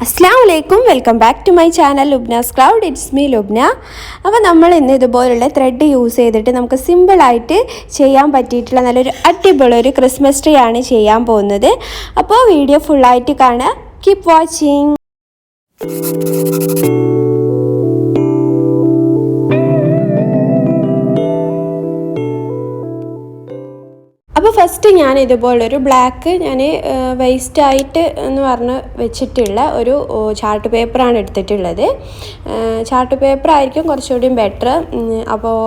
Assalamualaikum, welcome back to my channel Lubna's Cloud. It's me Lubna. അപ്പോൾ നമ്മൾ ഇന്ന് ഇതുപോലുള്ള ത്രെഡ് യൂസ് ചെയ്തിട്ട് നമുക്ക് സിമ്പിൾ ആയിട്ട് ചെയ്യാൻ പറ്റിയിട്ടുള്ള നല്ലൊരു അടിപൊളി ഒരു ക്രിസ്മസ് ട്രീ ആണ് ചെയ്യാൻ പോകുന്നത്. അപ്പോൾ വീഡിയോ ഫുൾ ആയിട്ട് കാണുക. Keep watching. അപ്പോൾ ഫസ്റ്റ് ഞാൻ ഇതുപോലൊരു ബ്ലാക്ക് ഞാൻ വേസ്റ്റായിട്ട് എന്ന് പറഞ്ഞ് വെച്ചിട്ടുള്ള ഒരു ചാർട്ട് പേപ്പറാണ് എടുത്തിട്ടുള്ളത്. ചാർട്ട് പേപ്പർ ആയിരിക്കും കുറച്ചുകൂടി ബെറ്റർ. അപ്പോൾ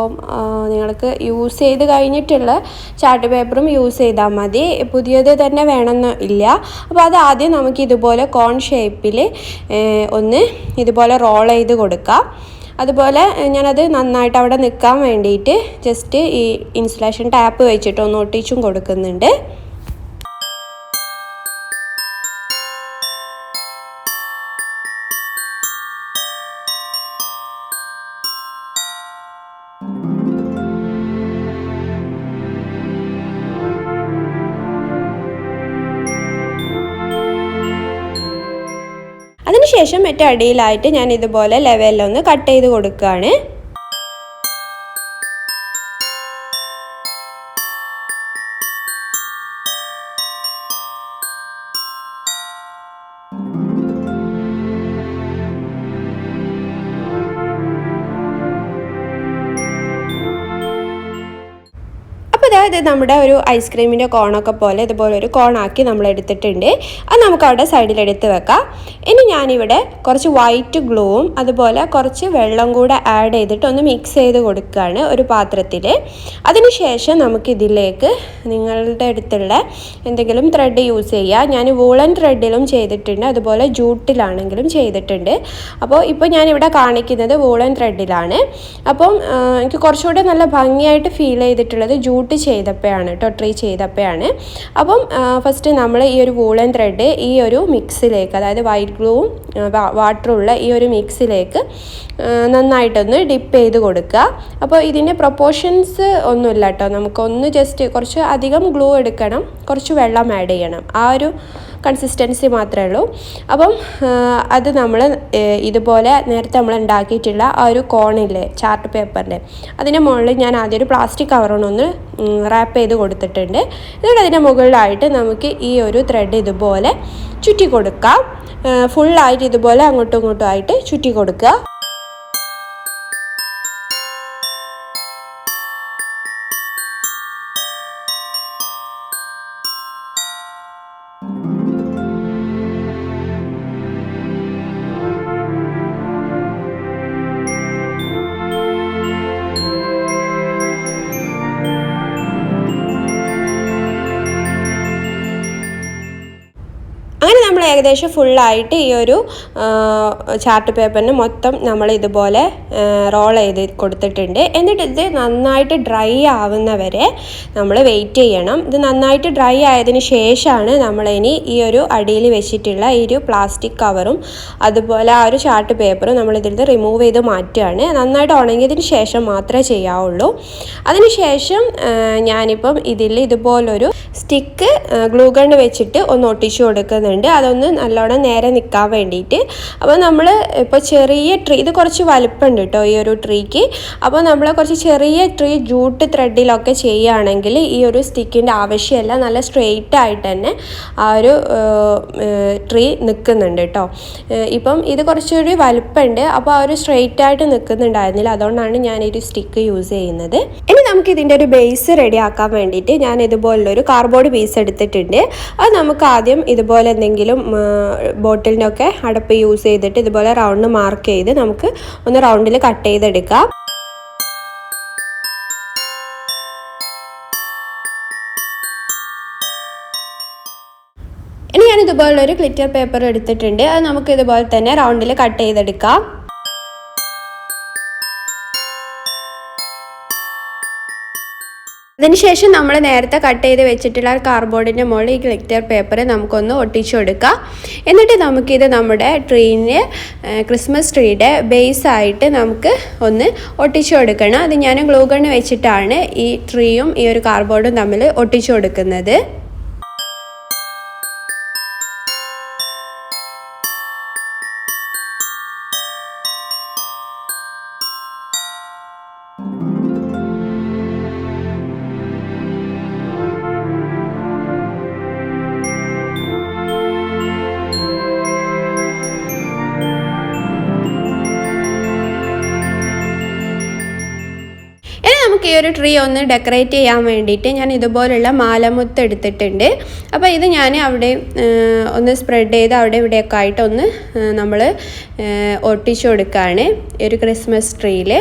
നിങ്ങൾക്ക് യൂസ് ചെയ്ത് കഴിഞ്ഞിട്ടുള്ള ചാർട്ട് പേപ്പറും യൂസ് ചെയ്താൽ മതി, പുതിയത് തന്നെ വേണമെന്ന് ഇല്ല. അപ്പോൾ അത് ആദ്യം നമുക്ക് ഇതുപോലെ കോൺ ഷേപ്പിൽ ഒന്ന് ഇതുപോലെ റോൾ ചെയ്ത് കൊടുക്കാം. അതുപോലെ ഞാനത് നന്നായിട്ട് അവിടെ നിൽക്കാൻ വേണ്ടിയിട്ട് ജസ്റ്റ് ഈ ഇൻസുലേഷൻ ടാപ്പ് വെച്ചിട്ട് ഒന്ന് ഒട്ടിച്ചും കൊടുക്കുന്നുണ്ട്. അതിനുശേഷം മറ്റേ അടിയിലായിട്ട് ഞാൻ ഇതുപോലെ ലെവലിലൊന്ന് കട്ട് ചെയ്ത് കൊടുക്കുകയാണ്. അതായത് നമ്മുടെ ഒരു ഐസ്ക്രീമിൻ്റെ കോണൊക്കെ പോലെ ഇതുപോലെ ഒരു കോണാക്കി നമ്മൾ എടുത്തിട്ടുണ്ട്. അത് നമുക്ക് അവിടെ സൈഡിലെടുത്ത് വെക്കാം. ഇനി ഞാനിവിടെ കുറച്ച് വൈറ്റ് ഗ്ലൂവും അതുപോലെ കുറച്ച് വെള്ളം കൂടെ ആഡ് ചെയ്തിട്ട് ഒന്ന് മിക്സ് ചെയ്ത് കൊടുക്കുകയാണ് ഒരു പാത്രത്തിൽ. അതിനുശേഷം നമുക്കിതിലേക്ക് നിങ്ങളുടെ അടുത്തുള്ള എന്തെങ്കിലും ത്രെഡ് യൂസ് ചെയ്യുക. ഞാൻ വൂളൻ ത്രെഡിലും ചെയ്തിട്ടുണ്ട്, അതുപോലെ ജൂട്ടിലാണെങ്കിലും ചെയ്തിട്ടുണ്ട്. അപ്പോൾ ഇപ്പോൾ ഞാനിവിടെ കാണിക്കുന്നത് വൂളൻ ത്രെഡിലാണ്. അപ്പം എനിക്ക് കുറച്ചുകൂടെ നല്ല ഭംഗിയായിട്ട് ഫീൽ ചെയ്തിട്ടുള്ളത് ജൂട്ട് ചെയ്തപ്പോഴാണ് കേട്ടോ, ട്രീ ചെയ്തപ്പോഴാണ്. അപ്പം ഫസ്റ്റ് നമ്മൾ ഈ ഒരു വൂളൻ ത്രെഡ് ഈ ഒരു മിക്സിലേക്ക്, അതായത് വൈറ്റ് ഗ്ലൂവും വാട്ടറുള്ള ഈ ഒരു മിക്സിലേക്ക് നന്നായിട്ടൊന്ന് ഡിപ്പ് ചെയ്ത് കൊടുക്കുക. അപ്പോൾ ഇതിൻ്റെ പ്രൊപ്പോർഷൻസ് ഒന്നുമില്ല കേട്ടോ, നമുക്കൊന്ന് ജസ്റ്റ് കുറച്ച് അധികം ഗ്ലൂ എടുക്കണം, കുറച്ച് വെള്ളം ആഡ് ചെയ്യണം, ആ ഒരു കൺസിസ്റ്റൻസി മാത്രമേ ഉള്ളൂ. അപ്പം അത് നമ്മൾ ഇതുപോലെ നേരത്തെ നമ്മൾ ഉണ്ടാക്കിയിട്ടുള്ള ആ ഒരു കോണില്ലേ ചാർട്ട് പേപ്പറിൻ്റെ അതിൻ്റെ മുകളിൽ ഞാൻ ആദ്യം ഒരു പ്ലാസ്റ്റിക് കവറൊന്ന് റാപ്പ് ചെയ്ത് കൊടുത്തിട്ടുണ്ട്. എന്നിട്ട് അതിൻ്റെ മുകളിലായിട്ട് നമുക്ക് ഈ ഒരു ത്രെഡ് ഇതുപോലെ ചുറ്റി കൊടുക്കാം. ഫുള്ളായിട്ട് ഇതുപോലെ അങ്ങോട്ടും ഇങ്ങോട്ടും ആയിട്ട് ചുറ്റി കൊടുക്കുക. അങ്ങനെ നമ്മൾ ഏകദേശം ഫുള്ളായിട്ട് ഈ ഒരു ചാർട്ട് പേപ്പറിന് മൊത്തം നമ്മൾ ഇതുപോലെ റോൾ ചെയ്ത് കൊടുത്തിട്ടുണ്ട്. എന്നിട്ട് ഇത് നന്നായിട്ട് ഡ്രൈ ആവുന്നവരെ നമ്മൾ വെയിറ്റ് ചെയ്യണം. ഇത് നന്നായിട്ട് ഡ്രൈ ആയതിന് ശേഷമാണ് നമ്മളിനി ഈ ഒരു അടിയിൽ വെച്ചിട്ടുള്ള ഈ ഒരു പ്ലാസ്റ്റിക് കവറും അതുപോലെ ആ ഒരു ചാർട്ട് പേപ്പറും നമ്മളിതിൽ നിന്ന് റിമൂവ് ചെയ്ത് മാറ്റുകയാണ്. നന്നായിട്ട് ഉണങ്ങിയതിന് ശേഷം മാത്രമേ ചെയ്യാവുള്ളൂ. അതിനുശേഷം ഞാനിപ്പം ഇതിൽ ഇതുപോലൊരു സ്റ്റിക്ക് ഗ്ലൂ ഗൺ വെച്ചിട്ട് ഒന്ന് ഒട്ടിച്ചു കൊടുക്കുന്നുണ്ട്, അതൊന്ന് നല്ലോണം നേരെ നിൽക്കാൻ വേണ്ടിയിട്ട്. അപ്പോൾ നമ്മൾ ഇപ്പോൾ ചെറിയ ട്രീ, ഇത് കുറച്ച് വലുപ്പമുണ്ട് കേട്ടോ ഈ ഒരു ട്രീക്ക്. അപ്പോൾ നമ്മൾ കുറച്ച് ചെറിയ ട്രീ ജൂട്ട് ത്രെഡിലൊക്കെ ചെയ്യുകയാണെങ്കിൽ ഈ ഒരു സ്റ്റിക്കിൻ്റെ ആവശ്യമില്ല, നല്ല സ്ട്രെയിറ്റ് ആയിട്ട് തന്നെ ആ ഒരു ട്രീ നിൽക്കുന്നുണ്ട് കേട്ടോ. ഇപ്പം ഇത് കുറച്ചൊരു വലുപ്പമുണ്ട്, അപ്പോൾ ആ ഒരു സ്ട്രെയിറ്റ് ആയിട്ട് നിൽക്കുന്നുണ്ടായിരുന്നില്ല, അതുകൊണ്ടാണ് ഞാൻ ഈ ഒരു സ്റ്റിക്ക് യൂസ് ചെയ്യുന്നത്. ഇനി നമുക്ക് ഇതിൻ്റെ ഒരു ബേസ് റെഡിയാക്കാൻ വേണ്ടിയിട്ട് ഞാൻ ഇതുപോലുള്ളൊരു കാർഡ്ബോർഡ് പീസ് എടുത്തിട്ടുണ്ട്. അത് നമുക്ക് ആദ്യം ഇതുപോലെ എന്തെങ്കിലും ബോട്ടിലിൻ്റെ ഒക്കെ അടപ്പ് യൂസ് ചെയ്തിട്ട് ഇതുപോലെ റൗണ്ട് മാർക്ക് ചെയ്ത് നമുക്ക് ഒന്ന് റൗണ്ടിൽ കട്ട് ചെയ്തെടുക്കാം. ഇനി ഞാൻ ഇതുപോലുള്ളൊരു ഗ്ലിറ്റർ പേപ്പർ എടുത്തിട്ടുണ്ട്, അത് നമുക്ക് ഇതുപോലെ തന്നെ റൗണ്ടിൽ കട്ട് ചെയ്തെടുക്കാം. അതിനുശേഷം നമ്മൾ നേരത്തെ കട്ട് ചെയ്ത് വെച്ചിട്ടുള്ള കാർഡ്ബോർഡിൻ്റെ മുകളിൽ ഈ ഗ്ലിറ്റർ പേപ്പർ നമുക്കൊന്ന് ഒട്ടിച്ചു കൊടുക്കാം. എന്നിട്ട് നമുക്കിത് നമ്മുടെ ട്രീനെ ക്രിസ്മസ് ട്രീയുടെ ബേസായിട്ട് നമുക്ക് ഒന്ന് ഒട്ടിച്ചു കൊടുക്കണം. അത് ഞാൻ ഗ്ലൂ ഗൺ വെച്ചിട്ടാണ് ഈ ട്രീയും ഈ ഒരു കാർഡ്ബോർഡും തമ്മിൽ ഒട്ടിച്ചു കൊടുക്കുന്നത്. ട്രീ ഒന്ന് ഡെക്കറേറ്റ് ചെയ്യാൻ വേണ്ടിയിട്ട് ഞാൻ ഇതുപോലുള്ള മാലമുത്ത് എടുത്തിട്ടുണ്ട്. അപ്പോൾ ഇത് ഞാൻ അവിടെ ഒന്ന് സ്പ്രെഡ് ചെയ്ത് അവിടെ ഇവിടെയൊക്കെ ആയിട്ട് ഒന്ന് നമ്മൾ ഒട്ടിച്ചു കൊടുക്കുകയാണ് ഈ ഒരു ക്രിസ്മസ് ട്രീയിൽ.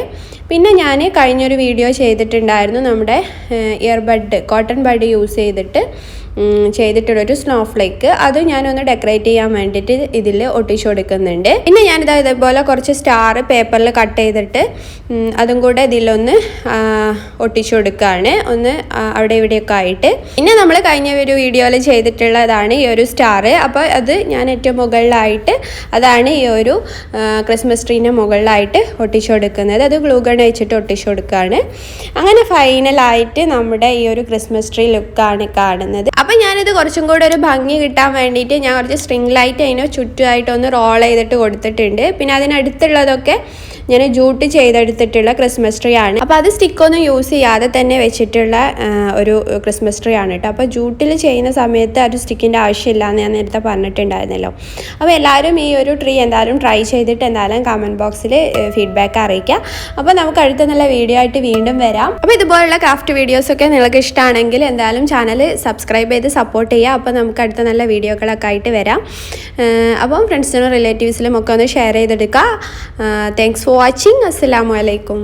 പിന്നെ ഞാൻ കഴിഞ്ഞൊരു വീഡിയോ ചെയ്തിട്ടുണ്ടായിരുന്നു നമ്മുടെ ഇയർബഡ് കോട്ടൺ ബഡ് യൂസ് ചെയ്തിട്ടുള്ളൊരു സ്നോഫ്ലേക്ക്. അത് ഞാനൊന്ന് ഡെക്കറേറ്റ് ചെയ്യാൻ വേണ്ടിയിട്ട് ഇതിൽ ഒട്ടിച്ചു കൊടുക്കുന്നുണ്ട്. പിന്നെ ഞാനിത് ഇതേപോലെ കുറച്ച് സ്റ്റാർ പേപ്പറിൽ കട്ട് ചെയ്തിട്ട് അതും കൂടെ ഇതിലൊന്ന് ഒട്ടിച്ചു കൊടുക്കുകയാണ്, ഒന്ന് അവിടെ ഇവിടെയൊക്കെ ആയിട്ട്. പിന്നെ നമ്മൾ കഴിഞ്ഞ ഒരു വീഡിയോയിൽ ചെയ്തിട്ടുള്ളതാണ് ഈ ഒരു സ്റ്റാർ. അപ്പോൾ അത് ഞാൻ ഏറ്റവും മുകളിലായിട്ട് അതാണ് ഈ ഒരു ക്രിസ്മസ് ട്രീൻ്റെ മുകളിലായിട്ട് ഒട്ടിച്ചു കൊടുക്കുന്നത്. അത് ഗ്ലൂ ഗൺ വെച്ചിട്ട് ഒട്ടിച്ചു കൊടുക്കുകയാണ്. അങ്ങനെ ഫൈനലായിട്ട് നമ്മുടെ ഈ ഒരു ക്രിസ്മസ് ട്രീ ലുക്കാണ് കാണുന്നത്. അപ്പം ഞാനിത് കുറച്ചും കൂടെ ഒരു ഭംഗി കിട്ടാൻ വേണ്ടിയിട്ട് ഞാൻ കുറച്ച് സ്ട്രിങ് ലൈറ്റ് അതിന് ചുറ്റുമായിട്ടൊന്ന് റോൾ ചെയ്തിട്ട് കൊടുത്തിട്ടുണ്ട്. പിന്നെ അതിനടുത്തുള്ളതൊക്കെ ഞാൻ ജൂട്ട് ചെയ്തെടുത്തിട്ടുള്ള ക്രിസ്മസ് ട്രീ ആണ്. അപ്പോൾ അത് സ്റ്റിക്കൊന്നും യൂസ് ചെയ്യാതെ തന്നെ വെച്ചിട്ടുള്ള ഒരു ക്രിസ്മസ് ട്രീ ആണ് കേട്ടോ. അപ്പോൾ ജൂട്ടിൽ ചെയ്യുന്ന സമയത്ത് ഒരു സ്റ്റിക്കിൻ്റെ ആവശ്യമില്ല എന്ന് ഞാൻ നേരത്തെ പറഞ്ഞിട്ടുണ്ടായിരുന്നല്ലോ. അപ്പോൾ എല്ലാവരും ഈ ഒരു ട്രീ എന്തായാലും ട്രൈ ചെയ്തിട്ട് എന്തായാലും കമൻറ്റ് ബോക്സിൽ ഫീഡ്ബാക്ക് അറിയിക്കുക. അപ്പോൾ നമുക്ക് അടുത്ത നല്ല വീഡിയോ ആയിട്ട് വീണ്ടും വരാം. അപ്പോൾ ഇതുപോലുള്ള ക്രാഫ്റ്റ് വീഡിയോസൊക്കെ നിങ്ങൾക്ക് ഇഷ്ടമാണെങ്കിൽ എന്തായാലും ചാനൽ സബ്സ്ക്രൈബ് ചെയ്ത് സപ്പോർട്ട് ചെയ്യുക. അപ്പോൾ നമുക്ക് അടുത്ത നല്ല വീഡിയോകളൊക്കെ ആയിട്ട് വരാം. അപ്പം ഫ്രണ്ട്സിനും റിലേറ്റീവ്സിലും ഒക്കെ ഒന്ന് ഷെയർ ചെയ്തെടുക്കുക. Thanks for watching. അസ്സലാമു അലൈക്കും.